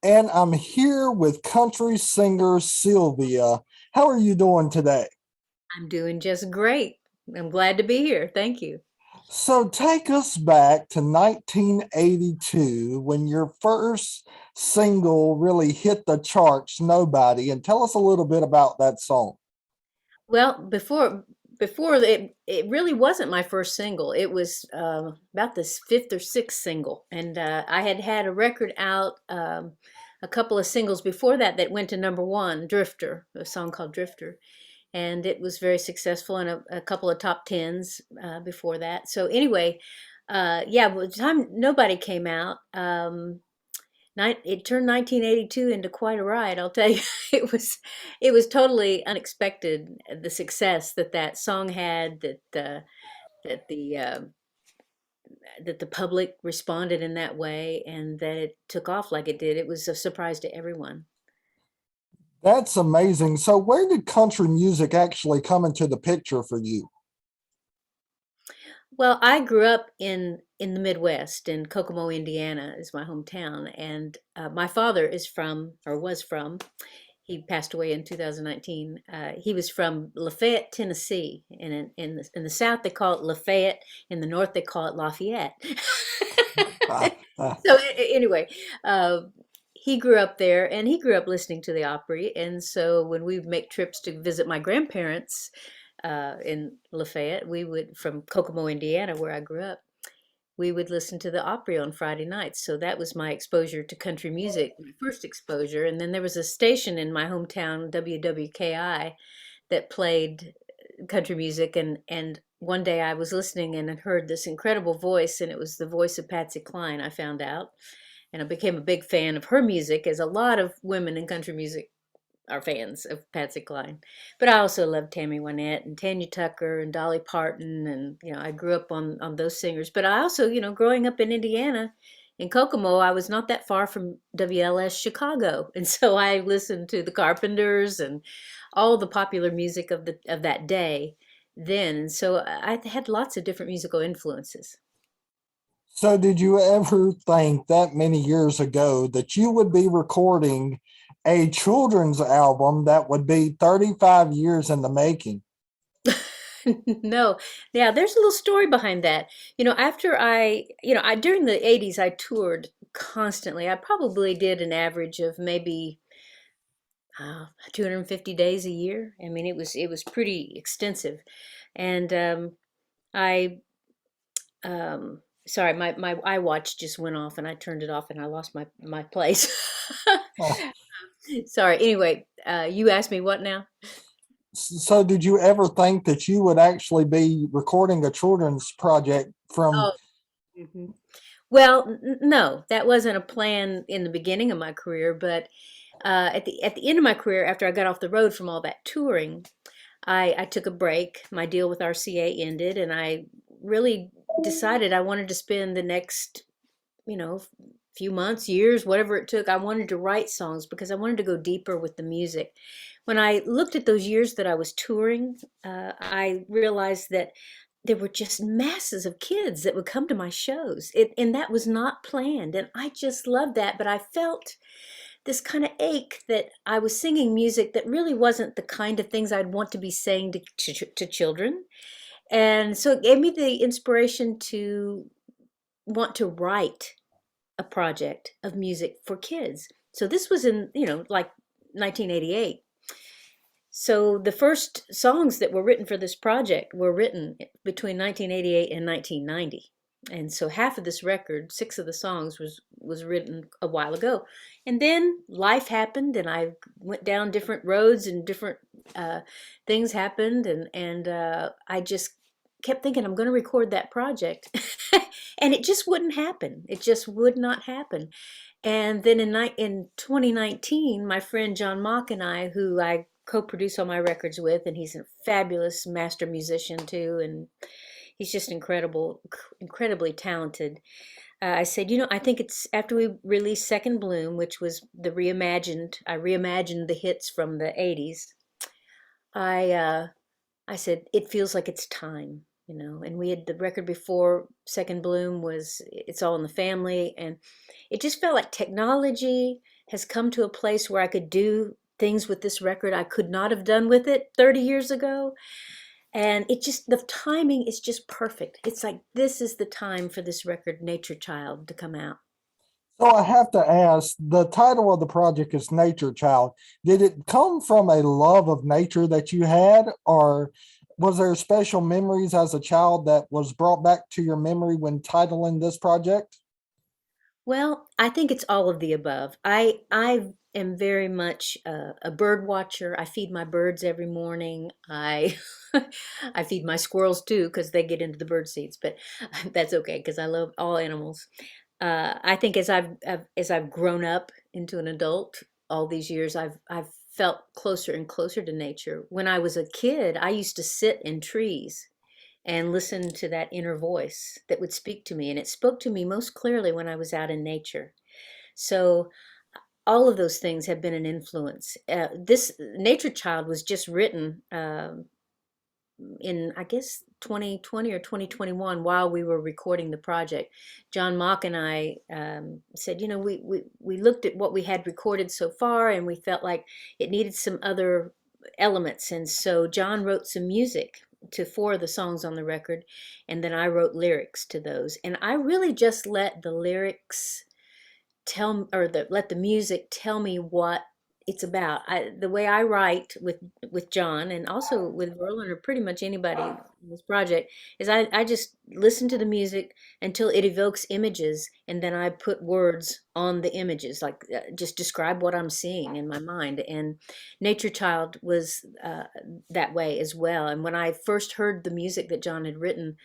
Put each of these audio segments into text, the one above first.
and I'm here with country singer Sylvia. How are you doing today? I'm doing just great. I'm glad to be here. Thank you. So, take us back to 1982 when your first single really hit the charts, Nobody, and tell us a little bit about that song. Well, before it really wasn't my first single. It was about the fifth or sixth single, and I had had a record out, a couple of singles before that went to number one, Drifter, a song called Drifter, and it was very successful, and a couple of top tens before that. So anyway, yeah, by the time Nobody came out. It turned 1982 into quite a ride, I'll tell you. It was totally unexpected, the success that that song had, that the that the public responded in that way, and that it took off like it did. It was a surprise to everyone. That's amazing. So, where did country music actually come into the picture for you? Well, I grew up in the Midwest, in Kokomo, Indiana, is my hometown, and my father is from, or was from, he passed away in 2019. He was from Lafayette, Tennessee. In the South, they call it Lafayette. In the North, they call it Lafayette. Ah, ah. So anyway, uh, he grew up there, and he grew up listening to the Opry. And so when we would make trips to visit my grandparents in Lafayette, we would, from Kokomo, Indiana, where I grew up, we would listen to the Opry on Friday nights. So that was my exposure to country music, my first exposure. And then there was a station in my hometown, WWKI, that played country music. And one day I was listening and had heard this incredible voice, and it was the voice of Patsy Cline, I found out. And I became a big fan of her music, as a lot of women in country music are fans of Patsy Cline. But I also love Tammy Wynette and Tanya Tucker and Dolly Parton, and I grew up on those singers. But I also, growing up in Indiana, in Kokomo, I was not that far from WLS Chicago, and so I listened to the Carpenters and all the popular music of that day then. And so I had lots of different musical influences. So, did you ever think that many years ago that you would be recording a children's album that would be 35 years in the making? No, yeah, there's a little story behind that. After I during the 80s, I toured constantly. I probably did an average of maybe 250 days a year. I mean, it was pretty extensive. And I sorry, my iWatch just went off, and I turned it off, and I lost my place. Sorry. Anyway, you asked me what now? So, did you ever think that you would actually be recording a children's project from? Oh. Mhm. Well, no, that wasn't a plan in the beginning of my career, but at the end of my career, after I got off the road from all that touring, I took a break. My deal with RCA ended, and I really decided I wanted to spend the next, you know, few months, years, whatever it took. I wanted to write songs because I wanted to go deeper with the music. When I looked at those years that I was touring, I realized that there were just masses of kids that would come to my shows. And that was not planned. And I just loved that. But I felt this kind of ache that I was singing music that really wasn't the kind of things I'd want to be saying to children. And so it gave me the inspiration to want to write a project of music for kids. So this was in, like 1988. So the first songs that were written for this project were written between 1988 and 1990. And so half of this record, six of the songs, was written a while ago. And then life happened, and I went down different roads, and different things happened, and I just kept thinking I'm going to record that project, and it just wouldn't happen. It just would not happen. And then in 2019, my friend John Mock and I, who I co-produce all my records with, and he's a fabulous master musician too, and he's just incredible, incredibly talented. I said, I think it's after we released Second Bloom, which was I reimagined the hits from the 80s. I uh, I said, it feels like it's time. And we had the record before Second Bloom was It's All in the Family, and it just felt like technology. has come to a place where I could do things with this record I could not have done with it 30 years ago. And it just, the timing is just perfect. It's like, this is the time for this record, Nature Child, to come out. So I have to ask, the title of the project is Nature Child. Did it come from a love of nature that you had, or was there special memories as a child that was brought back to your memory when titling this project? Well, I think it's all of the above. I am very much a bird watcher. I feed my birds every morning. I I feed my squirrels too because they get into the bird seeds, but that's okay because I love all animals. I think as I've grown up into an adult, all these years, I've felt closer and closer to nature. When I was a kid, I used to sit in trees and listen to that inner voice that would speak to me. And it spoke to me most clearly when I was out in nature. So all of those things have been an influence. This Nature Child was just written in, I guess, 2020 or 2021 while we were recording the project. John Mock and I said, you know, we looked at what we had recorded so far and we felt like it needed some other elements. And so John wrote some music to four of the songs on the record, and then I wrote lyrics to those. And I really just let the lyrics let the music tell me what it's about. The way I write with John and also with Roland or pretty much anybody in this project is I just listen to the music until it evokes images, and then I put words on the images, like just describe what I'm seeing in my mind. And Nature Child was that way as well. And when I first heard the music that John had written,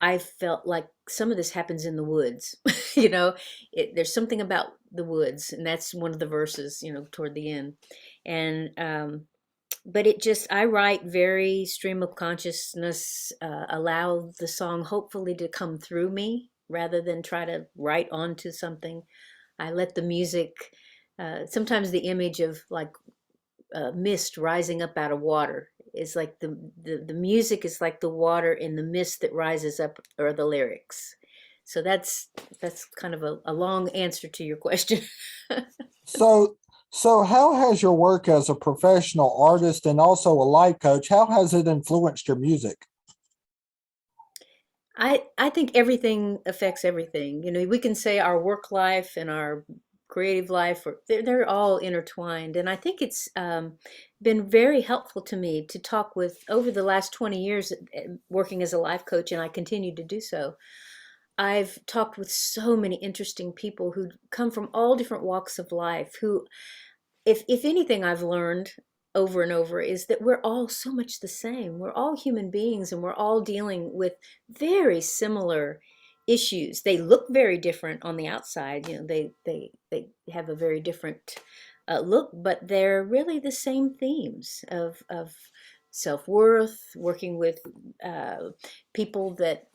I felt like some of this happens in the woods. You know, there's something about the woods, and that's one of the verses, you know, toward the end. And but it just, I write very stream of consciousness, allow the song hopefully to come through me rather than try to write onto something. I let the music, sometimes the image of like mist rising up out of water is like the music is like the water in the mist that rises up, or the lyrics. So that's kind of a long answer to your question. So, so how has your work as a professional artist and also a life coach, how has it influenced your music? I think everything affects everything. You know, we can say our work life and our creative life, or they're all intertwined. And I think it's been very helpful to me to talk with, over the last 20 years working as a life coach, and I continue to do so. I've talked with so many interesting people who come from all different walks of life, who, if anything I've learned over and over is that we're all so much the same. We're all human beings and we're all dealing with very similar issues. They look very different on the outside. You know, they have a very different look, but they're really the same themes of self-worth, working with people that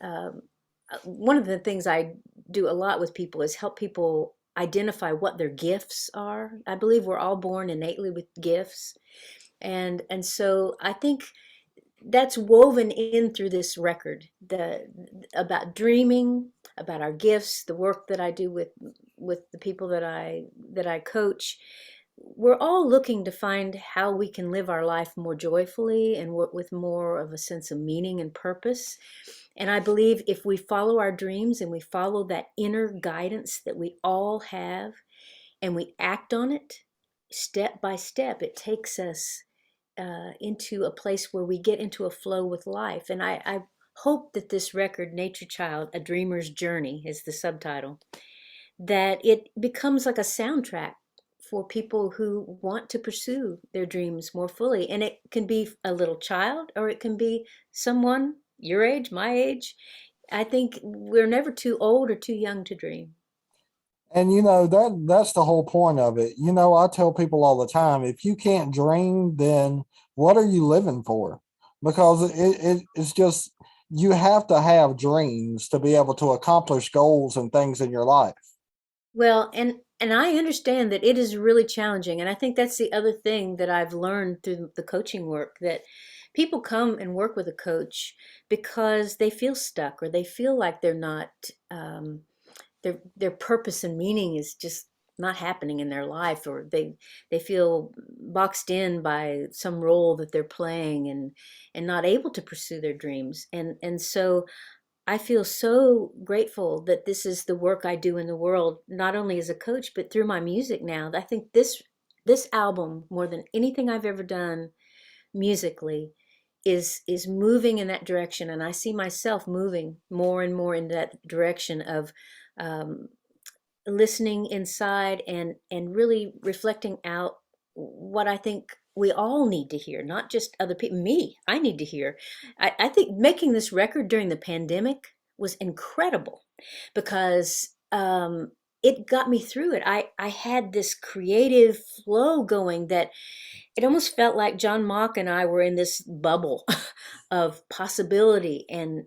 one of the things I do a lot with people is help people identify what their gifts are. I believe we're all born innately with gifts. And so I think that's woven in through this record, the about dreaming, about our gifts, the work that I do with the people that I coach. We're all looking to find how we can live our life more joyfully and with more of a sense of meaning and purpose. And I believe if we follow our dreams and we follow that inner guidance that we all have, and we act on it step by step, it takes us into a place where we get into a flow with life. And I hope that this record, Nature Child, A Dreamer's Journey, is the subtitle, that it becomes like a soundtrack for people who want to pursue their dreams more fully. And it can be a little child, or it can be someone your age, my age. I think we're never too old or too young to dream. And you know that's the whole point of it. You know, I tell people all the time, if you can't dream, then what are you living for? Because it's just, you have to have dreams to be able to accomplish goals and things in your life. Well, and I understand that it is really challenging, and I think that's the other thing that I've learned through the coaching work, that people come and work with a coach because they feel stuck, or they feel like they're not, their purpose and meaning is just not happening in their life, or they feel boxed in by some role that they're playing, and not able to pursue their dreams. And so I feel so grateful that this is the work I do in the world, not only as a coach, but through my music now. I think this album, more than anything I've ever done musically, is moving in that direction, and I see myself moving more and more in that direction of um, listening inside and really reflecting out what I think we all need to hear, not just other people. Me, I need to hear. I think making this record during the pandemic was incredible because it got me through it. I had this creative flow going that it almost felt like John Mock and I were in this bubble of possibility, and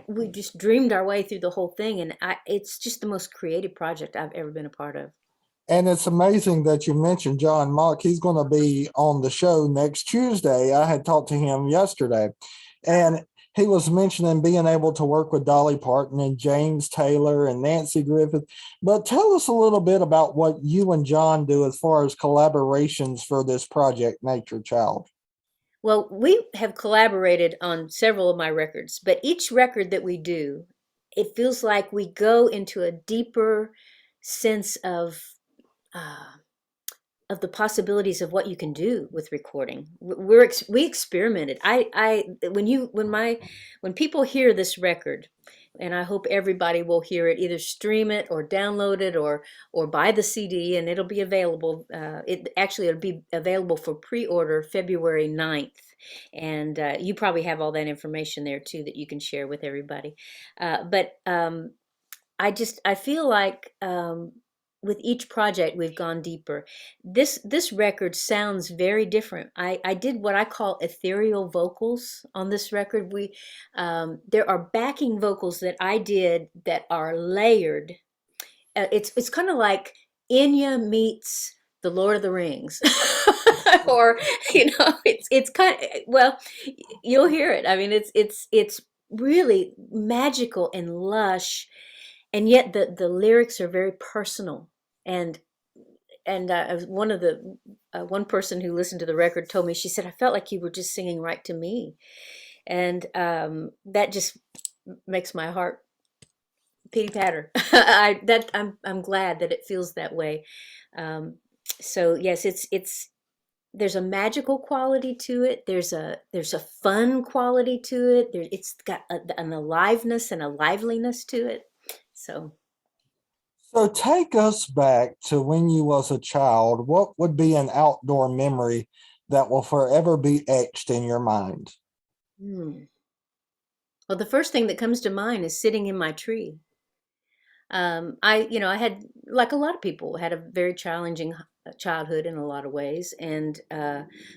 we just dreamed our way through the whole thing, and it's just the most creative project I've ever been a part of. And it's amazing that you mentioned John Mock. He's going to be on the show next Tuesday. I had talked to him yesterday, and he was mentioning being able to work with Dolly Parton and James Taylor and Nancy Griffith. But tell us a little bit about what you and John do as far as collaborations for this project, Nature Child. Well, we have collaborated on several of my records, but each record that we do, it feels like we go into a deeper sense uh, of the possibilities of what you can do with recording. We experimented. When people hear this record, and I hope everybody will hear it, either stream it or download it or buy the CD, and it'll be available. It'll be available for pre-order February 9th. And you probably have all that information there too that you can share with everybody. But I feel like with each project we've gone deeper. This record sounds very different. I did what I call ethereal vocals on this record. We There are backing vocals that I did that are layered. It's kind of like Enya meets the Lord of the Rings, or it's kind of, well, you'll hear it. I mean, it's really magical and lush, and yet the lyrics are very personal. And one of the one person who listened to the record told me, she said, I felt like you were just singing right to me, and that just makes my heart pitty patter. I'm glad that it feels that way. Um, so yes, it's there's a magical quality to it. There's a fun quality to it. It's got an aliveness and a liveliness to it. So. So take us back to when you was a child. What would be an outdoor memory that will forever be etched in your mind? Hmm. Well, the first thing that comes to mind is sitting in my tree. I had, like a lot of people, had a very challenging childhood in a lot of ways. And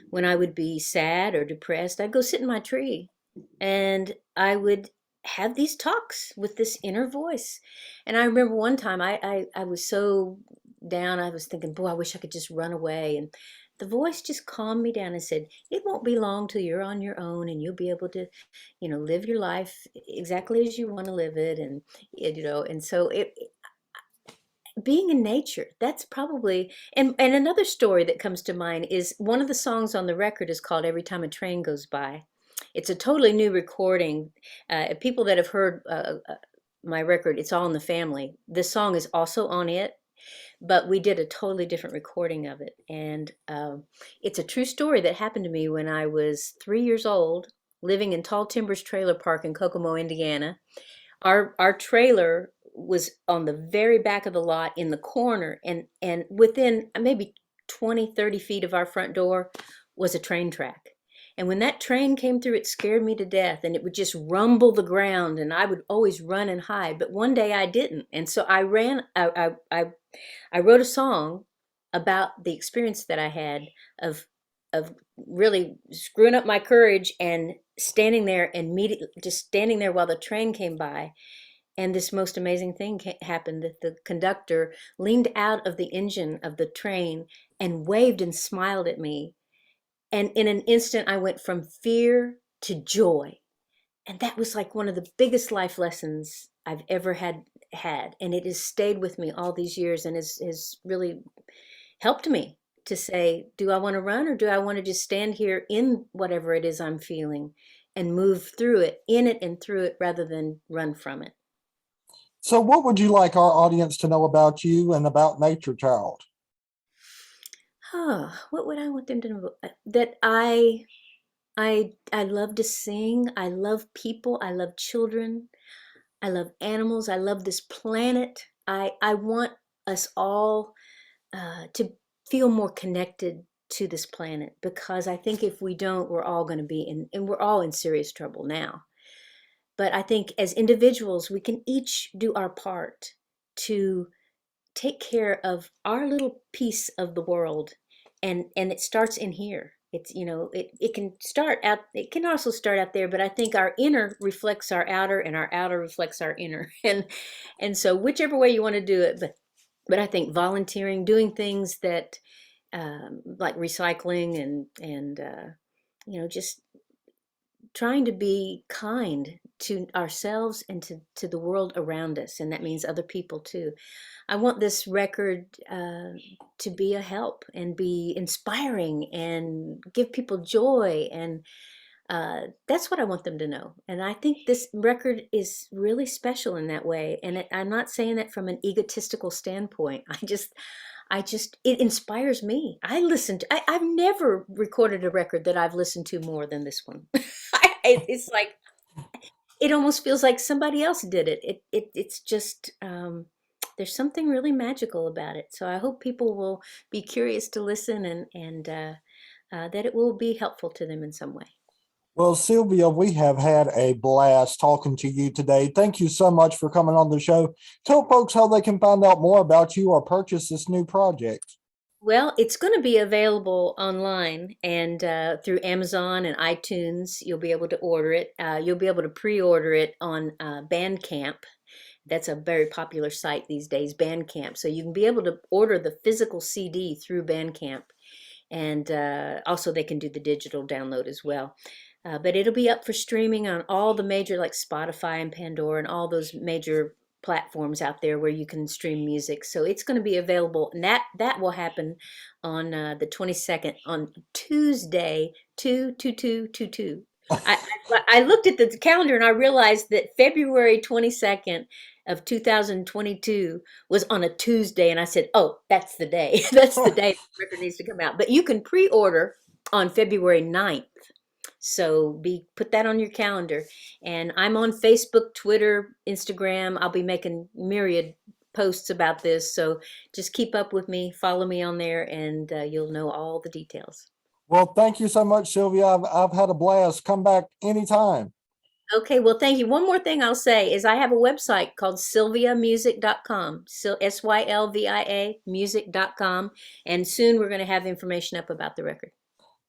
when I would be sad or depressed, I'd go sit in my tree, and I would have these talks with this inner voice. And I remember one time I was so down, I was thinking, boy, I wish I could just run away. And the voice just calmed me down and said, it won't be long till you're on your own, and you'll be able to, live your life exactly as you want to live it. And so being in nature, that's probably, and another story that comes to mind is one of the songs on the record is called Every Time a Train Goes By. It's a totally new recording. People that have heard my record, It's All in the Family, this song is also on it, but we did a totally different recording of it. And it's a true story that happened to me when I was 3 years old, living in Tall Timbers Trailer Park in Kokomo, Indiana. Our trailer was on the very back of the lot in the corner, and within maybe 20-30 feet of our front door was a train track. And when that train came through, it scared me to death, and it would just rumble the ground, and I would always run and hide. But one day I didn't, and so I ran. I wrote a song about the experience that I had of really screwing up my courage and standing there and just standing there while the train came by. And this most amazing thing happened, that the conductor leaned out of the engine of the train and waved and smiled at me. And in an instant, I went from fear to joy. And that was like one of the biggest life lessons I've ever had, and it has stayed with me all these years and has really helped me to say, do I want to run, or do I want to just stand here in whatever it is I'm feeling and move through it, in it and through it, rather than run from it. So, what would you like our audience to know about you and about Nature Child? What would I want them to know? That I love to sing. I love people. I love children. I love animals. I love this planet. I want us all to feel more connected to this planet, because I think if we don't, we're all going to be in, and we're all in serious trouble now. But I think as individuals, we can each do our part to take care of our little piece of the world, and it starts in here. It's, it can start out, it can also start out there, but I think our inner reflects our outer, and our outer reflects our inner. And so whichever way you want to do it, but I think volunteering, doing things that like recycling, and just trying to be kind to ourselves and to the world around us, and that means other people too. I want this record to be a help and be inspiring and give people joy, and that's what I want them to know. And I think this record is really special in that way. And I'm not saying that from an egotistical standpoint. It inspires me. I've never recorded a record that I've listened to more than this one. It's like, it almost feels like somebody else did it. It's just, there's something really magical about it. So I hope people will be curious to listen, and that it will be helpful to them in some way. Well, Sylvia, we have had a blast talking to you today. Thank you so much for coming on the show. Tell folks how they can find out more about you or purchase this new project. Well, it's going to be available online, and through Amazon and iTunes. You'll be able to order it. You'll be able to pre-order it on Bandcamp. That's a very popular site these days, Bandcamp. So you can be able to order the physical CD through Bandcamp, and also they can do the digital download as well. But it'll be up for streaming on all the major, like Spotify and Pandora and all those major platforms out there where you can stream music. So it's going to be available, and that will happen on the 22nd, on Tuesday, 2/2/2/22. I, I looked at the calendar and I realized that February 22nd of 2022 was on a Tuesday, and I said, "Oh, that's the day. That's the day the record needs to come out." But you can pre-order on February 9th. So be put that on your calendar. And I'm on Facebook, Twitter, Instagram. I'll be making myriad posts about this. So just keep up with me, follow me on there, and you'll know all the details. Well, thank you so much, Sylvia. I've had a blast. Come back anytime. Okay, well, thank you. One more thing I'll say is I have a website called sylviamusic.com, so Sylvia music.com, and soon we're going to have information up about the record.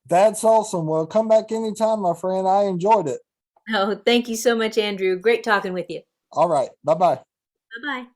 That's awesome. Well, come back anytime, my friend. I enjoyed it. Oh, thank you so much, Andrew. Great talking with you. All right. Bye bye. Bye-bye.